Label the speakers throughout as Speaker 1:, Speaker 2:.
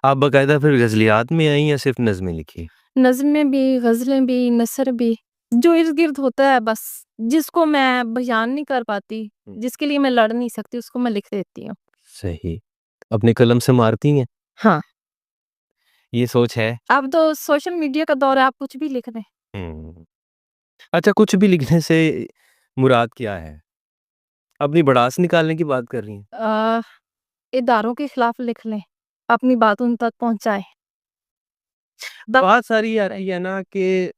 Speaker 1: आप बाकायदा फिर गज़लियात में आई या सिर्फ़ नज़्में लिखी?
Speaker 2: नज़्में भी, ग़ज़लें भी, नसर भी, जो इर्द-गिर्द होता है बस, जिसको मैं बयान नहीं कर पाती, जिसके लिए मैं लड़ नहीं सकती, उसको मैं लिख देती हूँ।
Speaker 1: सही। अपने कलम से मारती हैं?
Speaker 2: हाँ,
Speaker 1: ये सोच है?
Speaker 2: अब तो सोशल मीडिया का दौर है, आप कुछ भी लिख दें।
Speaker 1: हुँ। अच्छा, कुछ भी लिखने से मुराद क्या है? अपनी भड़ास निकालने की बात कर रही हैं?
Speaker 2: अ, इदारों के खिलाफ लिख लें, अपनी बात उन तक पहुँचाएँ। द
Speaker 1: बात सारी आ रही है ना कि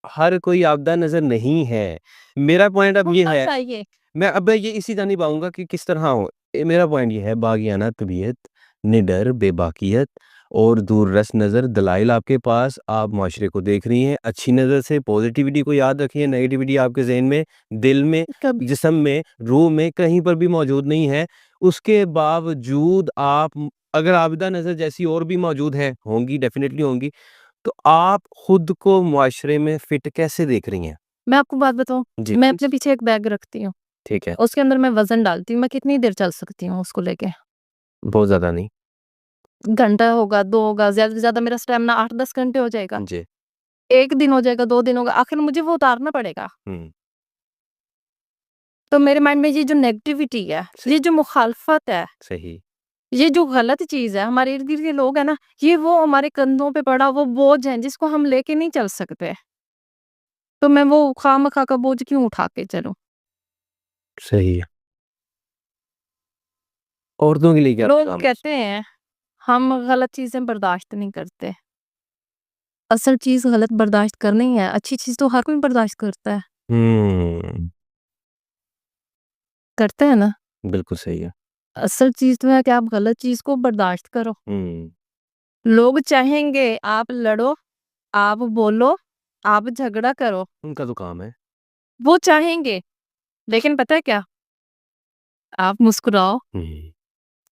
Speaker 1: हर कोई आपदा नज़र नहीं है। मेरा पॉइंट अब ये
Speaker 2: होना
Speaker 1: है,
Speaker 2: चाहिए।
Speaker 1: मैं ये इसी जानिब आऊँगा कि किस तरह हो। मेरा पॉइंट ये है, बाग़ियाना तबीयत, निडर बेबाकियत और दूररस नज़र दलाइल आपके पास, आप माशरे को देख रही हैं अच्छी नज़र से, पॉज़िटिविटी को याद रखिए, नेगेटिविटी आपके ज़हन में, दिल में,
Speaker 2: कभी
Speaker 1: जिस्म में, रूह में कहीं पर भी मौजूद नहीं है। उसके बावजूद आप अगर आबिदा नज़र जैसी और भी मौजूद हैं, होंगी, डेफ़िनिटली होंगी, तो आप खुद को मुआशरे में फिट कैसे देख रही हैं?
Speaker 2: मैं आपको बात बताऊँ,
Speaker 1: जी।
Speaker 2: मैं अपने पीछे एक बैग रखती हूँ,
Speaker 1: ठीक है,
Speaker 2: उसके अंदर मैं वज़न डालती हूँ, मैं कितनी देर चल सकती हूँ उसको लेके?
Speaker 1: बहुत ज़्यादा नहीं।
Speaker 2: घंटा होगा, 2 होगा, ज़्यादा से ज़्यादा मेरा स्टैमिना 8-10 घंटे हो जाएगा।
Speaker 1: जी।
Speaker 2: 1 दिन हो जाएगा, 2 दिन होगा, आखिर मुझे वो उतारना पड़ेगा।
Speaker 1: हुँ,
Speaker 2: तो मेरे माइंड में ये जो नेगेटिविटी है,
Speaker 1: सही,
Speaker 2: ये जो मुखालफत है,
Speaker 1: सही।
Speaker 2: ये जो गलत चीज़ है, हमारे इर्द-गिर्द के लोग हैं ना, ये वो हमारे कंधों पे पड़ा वो बोझ है जिसको हम लेके नहीं चल सकते। तो मैं वो खामखा का बोझ क्यों उठा के चलूँ?
Speaker 1: सही है। औरतों के लिए क्या
Speaker 2: लोग
Speaker 1: पैगाम है?
Speaker 2: कहते हैं, हम गलत चीज़ें बर्दाश्त नहीं करते। असल चीज़ गलत बर्दाश्त करना ही है, अच्छी चीज़ तो हर कोई बर्दाश्त करता है।
Speaker 1: हुँ,
Speaker 2: करते हैं ना?
Speaker 1: बिल्कुल सही है।
Speaker 2: असल चीज़ तो है कि आप गलत चीज़ को बर्दाश्त करो।
Speaker 1: हुँ,
Speaker 2: लोग चाहेंगे आप लड़ो, आप बोलो, आप झगड़ा करो,
Speaker 1: उनका तो काम है।
Speaker 2: वो चाहेंगे, लेकिन पता है क्या? आप मुस्कुराओ,
Speaker 1: हुँ,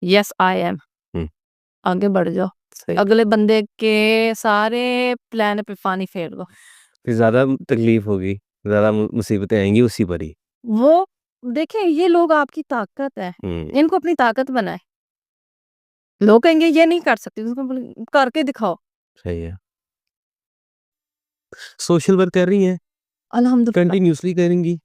Speaker 2: यस आई एम,
Speaker 1: हुँ,
Speaker 2: आगे बढ़ जाओ।
Speaker 1: सही।
Speaker 2: अगले बंदे के सारे प्लान पे पानी फेर दो।
Speaker 1: फिर ज़्यादा तकलीफ़ होगी, ज़्यादा मुसीबतें आएँगी उसी पर ही।
Speaker 2: वो देखिए ये लोग आपकी ताकत है,
Speaker 1: हुँ,
Speaker 2: इनको अपनी ताकत बनाएँ। लोग कहेंगे ये नहीं कर सकती, उसको बोले करके दिखाओ।
Speaker 1: सही है। सोशल वर्क कर रही हैं?
Speaker 2: अल्हम्दुलिल्लाह,
Speaker 1: कंटिन्यूअसली करेंगी?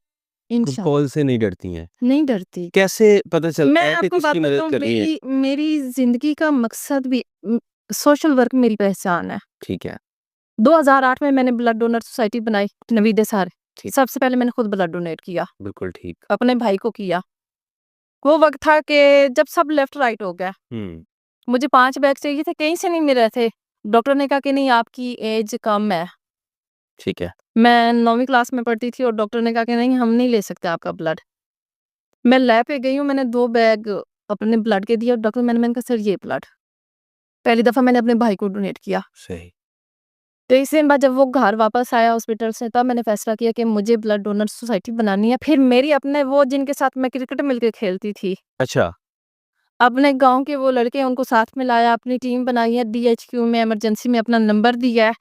Speaker 2: इंशाल्लाह,
Speaker 1: कॉल से नहीं डरती हैं?
Speaker 2: नहीं डरती।
Speaker 1: कैसे पता चलता
Speaker 2: मैं
Speaker 1: है कि
Speaker 2: आपको बात
Speaker 1: किसकी मदद
Speaker 2: बताऊँ
Speaker 1: कर रही हैं?
Speaker 2: मेरी मेरी ज़िंदगी का मकसद भी सोशल वर्क मेरी पहचान है।
Speaker 1: ठीक है,
Speaker 2: 2008 में मैंने ब्लड डोनर सोसाइटी बनाई, नवीद सार।
Speaker 1: ठीक,
Speaker 2: सबसे पहले मैंने खुद ब्लड डोनेट किया,
Speaker 1: बिल्कुल ठीक।
Speaker 2: अपने भाई को किया। वो वक़्त था कि जब सब लेफ्ट राइट हो गया।
Speaker 1: हुँ,
Speaker 2: मुझे 5 बैग चाहिए थे, कहीं से नहीं मिल रहे थे। डॉक्टर ने कहा कि नहीं आपकी एज कम है।
Speaker 1: ठीक है।
Speaker 2: मैं 9वीं क्लास में पढ़ती थी और डॉक्टर ने कहा कि नहीं हम नहीं ले सकते आपका ब्लड। मैं लैब पे गई हूँ, मैंने 2 बैग अपने ब्लड के दिए और मैंने कहा सर ये ब्लड। पहली दफ़ा मैंने अपने भाई को डोनेट किया।
Speaker 1: सही।
Speaker 2: तो इसी दिन बाद जब वो घर वापस आया हॉस्पिटल से तब मैंने फैसला किया कि मुझे ब्लड डोनर सोसाइटी बनानी है। फिर मेरी अपने वो जिनके साथ मैं क्रिकेट मिलके खेलती थी,
Speaker 1: अच्छा,
Speaker 2: अपने गाँव के वो लड़के उनको साथ में लाया, अपनी टीम बनाई है, डीएचक्यू में इमरजेंसी में अपना नंबर दिया है।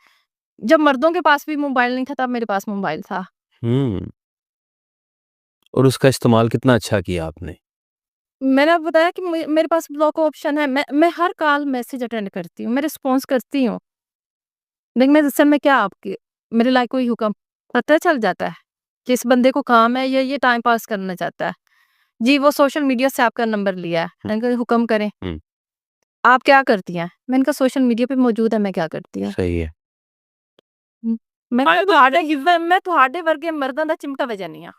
Speaker 2: जब मर्दों के पास भी मोबाइल नहीं था तब मेरे पास मोबाइल था।
Speaker 1: हुँ, और उसका इस्तेमाल कितना अच्छा किया आपने।
Speaker 2: मैंने आपको बताया कि मेरे पास ब्लॉक ऑप्शन है, मैं हर कॉल मैसेज अटेंड करती हूँ, मैं रिस्पॉन्स करती हूँ। लेकिन मैं असल में क्या आपके मेरे लायक कोई हुक्म पता चल जाता है कि इस बंदे को काम है या ये टाइम पास करना चाहता है। जी, वो सोशल मीडिया से आपका नंबर लिया है।
Speaker 1: हुँ,
Speaker 2: मैंने कहा हुक्म करें,
Speaker 1: हुँ,
Speaker 2: आप क्या करती हैं? मैंने कहा सोशल मीडिया पे मौजूद है, मैं क्या करती हूँ?
Speaker 1: सही है।
Speaker 2: हुँ, मैं ਤੁਹਾਡੇ ਵਰਗੇ मर्दां दा चिमटा वजानी हाँ।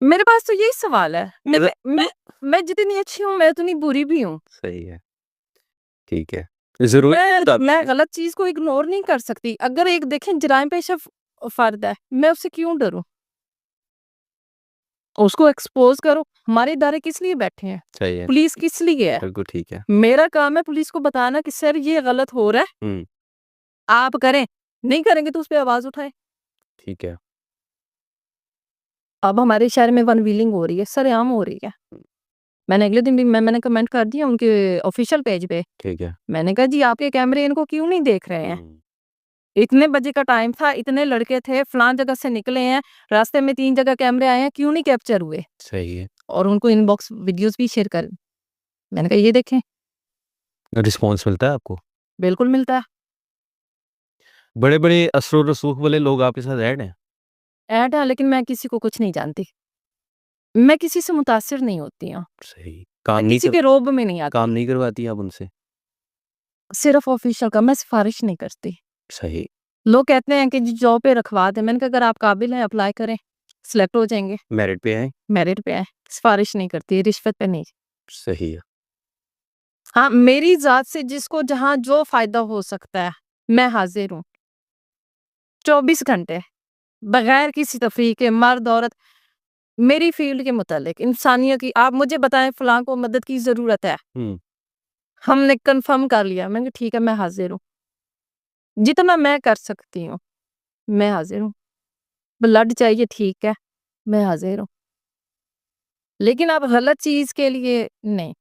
Speaker 2: मेरे पास तो यही सवाल है।
Speaker 1: मतलब
Speaker 2: मैं जितनी अच्छी हूँ, मैं उतनी बुरी भी हूँ।
Speaker 1: सही है, ठीक है। ज़रूरी
Speaker 2: मैं गलत चीज़ को इग्नोर नहीं कर सकती। अगर एक देखें जराइम पेशा फ़र्द है, मैं उससे क्यों डरूँ? उसको एक्सपोज़ करो। हमारे इदारे किस लिए बैठे हैं?
Speaker 1: सही है,
Speaker 2: पुलिस किस लिए है?
Speaker 1: बिल्कुल ठीक है।
Speaker 2: मेरा काम है पुलिस को बताना कि सर ये गलत हो रहा है,
Speaker 1: हुँ,
Speaker 2: आप करें। नहीं करेंगे तो उस पे आवाज़ उठाएँ।
Speaker 1: ठीक है।
Speaker 2: अब हमारे शहर में वन व्हीलिंग हो रही है, सरेआम हो रही है। मैंने अगले दिन भी मैंने कमेंट कर दिया उनके ऑफ़िशियल पेज पे।
Speaker 1: ठीक है।
Speaker 2: मैंने कहा जी आपके कैमरे इनको क्यों नहीं देख रहे हैं?
Speaker 1: हुँ,
Speaker 2: इतने बजे का टाइम था, इतने लड़के थे, फलाँ जगह से निकले हैं, रास्ते में 3 जगह कैमरे आए हैं, क्यों नहीं कैप्चर हुए?
Speaker 1: सही है।
Speaker 2: और उनको इनबॉक्स वीडियोज़ भी शेयर कर मैंने कहा ये देखें,
Speaker 1: रिस्पॉन्स मिलता है आपको?
Speaker 2: बिल्कुल मिलता है।
Speaker 1: बड़े-बड़े असर रसूख वाले लोग आपके साथ ऐड हैं?
Speaker 2: ऐड है, लेकिन मैं किसी को कुछ नहीं जानती। मैं किसी से मुतासिर नहीं होती हूँ।
Speaker 1: सही।
Speaker 2: मैं किसी के रोब में नहीं आती।
Speaker 1: काम नहीं करवाती आप उनसे?
Speaker 2: सिर्फ ऑफिशियल का, मैं सिफारिश नहीं करती।
Speaker 1: सही।
Speaker 2: लोग कहते हैं कि जी जॉब पे रखवा दें, मैंने कहा अगर आप काबिल हैं अप्लाई करें, सिलेक्ट हो जाएँगे।
Speaker 1: मेरिट पे हैं?
Speaker 2: मेरिट पे है, सिफारिश नहीं करती, रिश्वत पे नहीं।
Speaker 1: सही है।
Speaker 2: हाँ, मेरी ज़ात से जिसको जहाँ जो फ़ायदा हो सकता है, मैं हाज़िर हूँ। 24 घंटे, बगैर किसी तफ़रीक के, मर्द-औरत, मेरी फ़ील्ड के मुतालिक, इंसानियत की, आप मुझे बताएँ फलाँ को मदद की ज़रूरत है।
Speaker 1: हुँ।
Speaker 2: हमने कन्फर्म कर लिया, मैंने कहा ठीक है मैं हाज़िर हूँ। जितना मैं कर सकती हूँ, मैं हाज़िर हूँ। ब्लड चाहिए ठीक है, मैं हाज़िर हूँ। लेकिन आप गलत चीज़ के लिए नहीं।